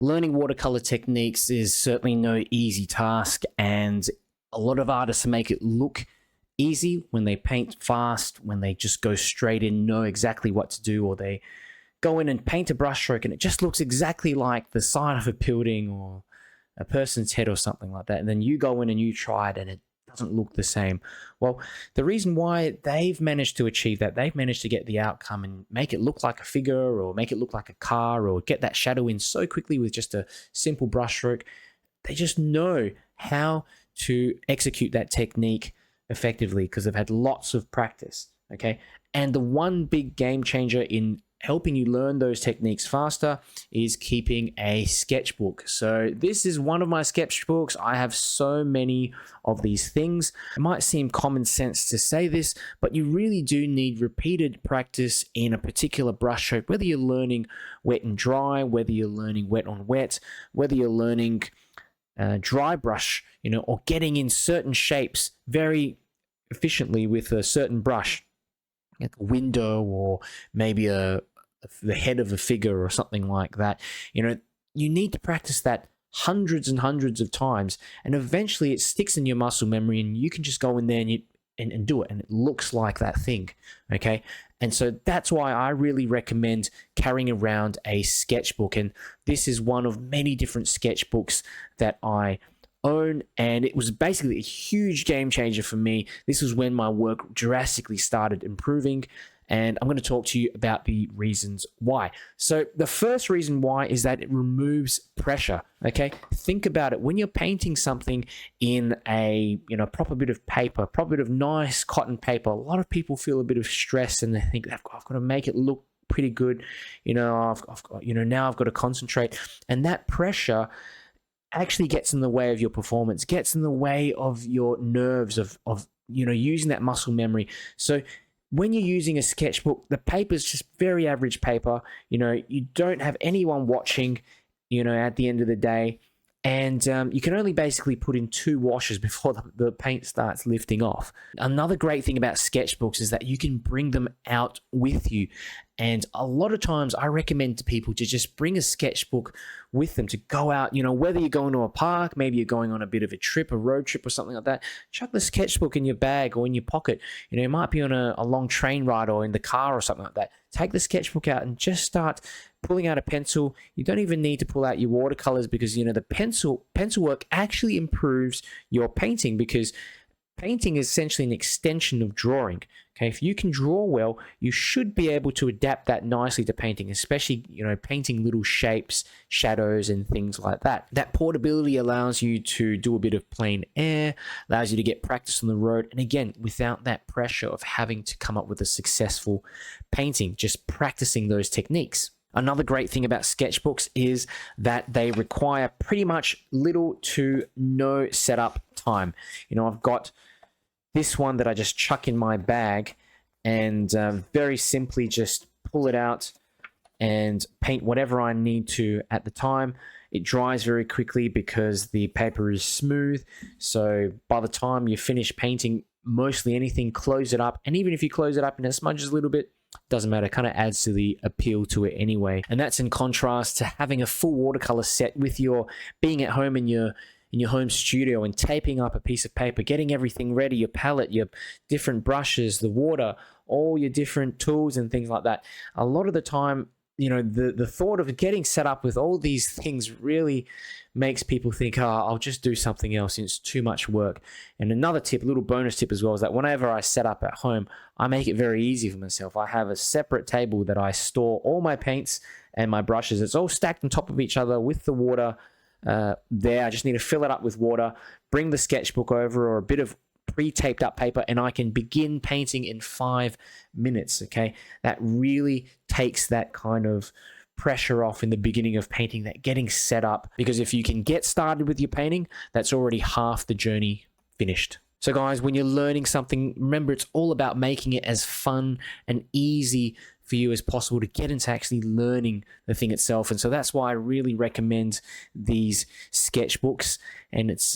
Learning watercolor techniques is certainly no easy task, and a lot of artists make it look easy when they paint fast, when they just go straight in, know exactly what to do, or they go in and paint a brushstroke and it just looks exactly like the side of a building or a person's head or something like that. And then you go in and you try it and it doesn't look the same. Well, the reason why they've managed to achieve that, they've managed to get the outcome and make it look like a figure or make it look like a car or get that shadow in so quickly with just a simple brushstroke. They just know how to execute that technique effectively because they've had lots of practice, okay? And the one big game changer in helping you learn those techniques faster is keeping a sketchbook. So this is one of my sketchbooks. I have so many of these things. It might seem common sense to say this, but you really do need repeated practice in a particular brushstroke, whether you're learning wet and dry, whether you're learning wet on wet, whether you're learning dry brush, or getting in certain shapes very efficiently with a certain brush, like a window or maybe the head of a figure or something like that. You need to practice that hundreds and hundreds of times, and eventually it sticks in your muscle memory and you can just go in there and do it, and it looks like that thing, okay? And so that's why I really recommend carrying around a sketchbook, and this is one of many different sketchbooks that I own, and it was basically a huge game changer for me. This was when my work drastically started improving, and I'm going to talk to you about the reasons why. So the first reason why is that it removes pressure, okay? Think about it. When you're painting something in a proper bit of paper, proper bit of nice cotton paper, a lot of people feel a bit of stress and they think, I've got to make it look pretty good. Now I've got to concentrate, and that pressure actually gets in the way of your performance, gets in the way of your nerves of using that muscle memory. So when you're using a sketchbook, the paper is just very average paper. You don't have anyone watching, at the end of the day. And you can only basically put in 2 washes before the paint starts lifting off. Another great thing about sketchbooks is that you can bring them out with you. And a lot of times I recommend to people to just bring a sketchbook with them to go out, whether you're going to a park, maybe you're going on a bit of a trip, a road trip or something like that, chuck the sketchbook in your bag or in your pocket. You might be on a long train ride or in the car or something like that. Take the sketchbook out and just start pulling out a pencil. You don't even need to pull out your watercolors because, the pencil work actually improves your painting, because painting is essentially an extension of drawing. Okay, if you can draw well, you should be able to adapt that nicely to painting, especially, painting little shapes, shadows, and things like that. That portability allows you to do a bit of plein air, allows you to get practice on the road, and again, without that pressure of having to come up with a successful painting, just practicing those techniques. Another great thing about sketchbooks is that they require pretty much little to no setup time. I've got this one that I just chuck in my bag and very simply just pull it out and paint whatever I need to at the time. It dries very quickly because the paper is smooth. So by the time you finish painting mostly anything, close it up. And even if you close it up and it smudges a little bit, doesn't matter, it kind of adds to the appeal to it anyway. And that's in contrast to having a full watercolor set with your being at home in your home studio and taping up a piece of paper, getting everything ready, your palette, your different brushes, the water, all your different tools and things like that. A lot of the time, the thought of getting set up with all these things really makes people think, I'll just do something else. It's too much work. And another tip, a little bonus tip as well, is that whenever I set up at home, I make it very easy for myself. I have a separate table that I store all my paints and my brushes. It's all stacked on top of each other with the water there. I just need to fill it up with water, bring the sketchbook over or a bit of pre-taped up paper, and I can begin painting in 5 minutes. Okay, that really takes that kind of pressure off in the beginning of painting, that getting set up, because if you can get started with your painting, that's already half the journey finished. So guys, when you're learning something, remember it's all about making it as fun and easy for you as possible to get into actually learning the thing itself. And so that's why I really recommend these sketchbooks. And it's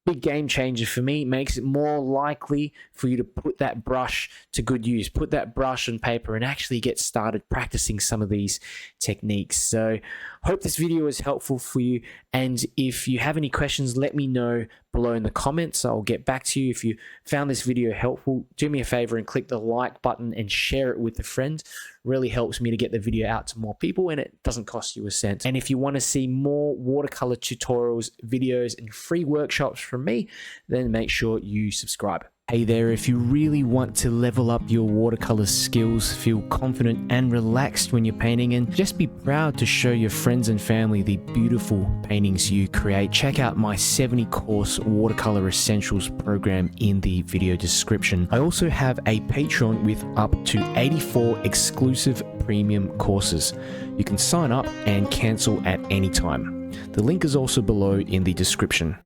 big game changer for me. It makes it more likely for you to put that brush to good use, put that brush on paper and actually get started practicing some of these techniques. So hope this video was helpful for you. And if you have any questions, let me know below in the comments. I'll get back to you. If you found this video helpful, do me a favor and click the like button and share it with a friend. Really helps me to get the video out to more people, and it doesn't cost you a cent. And if you want to see more watercolor tutorials, videos, and free workshops from me, then make sure you subscribe. Hey there, if you really want to level up your watercolor skills, feel confident and relaxed when you're painting, and just be proud to show your friends and family the beautiful paintings you create, check out my 70-course Watercolor Essentials program in the video description. I also have a Patreon with up to 84 exclusive premium courses. You can sign up and cancel at any time. The link is also below in the description.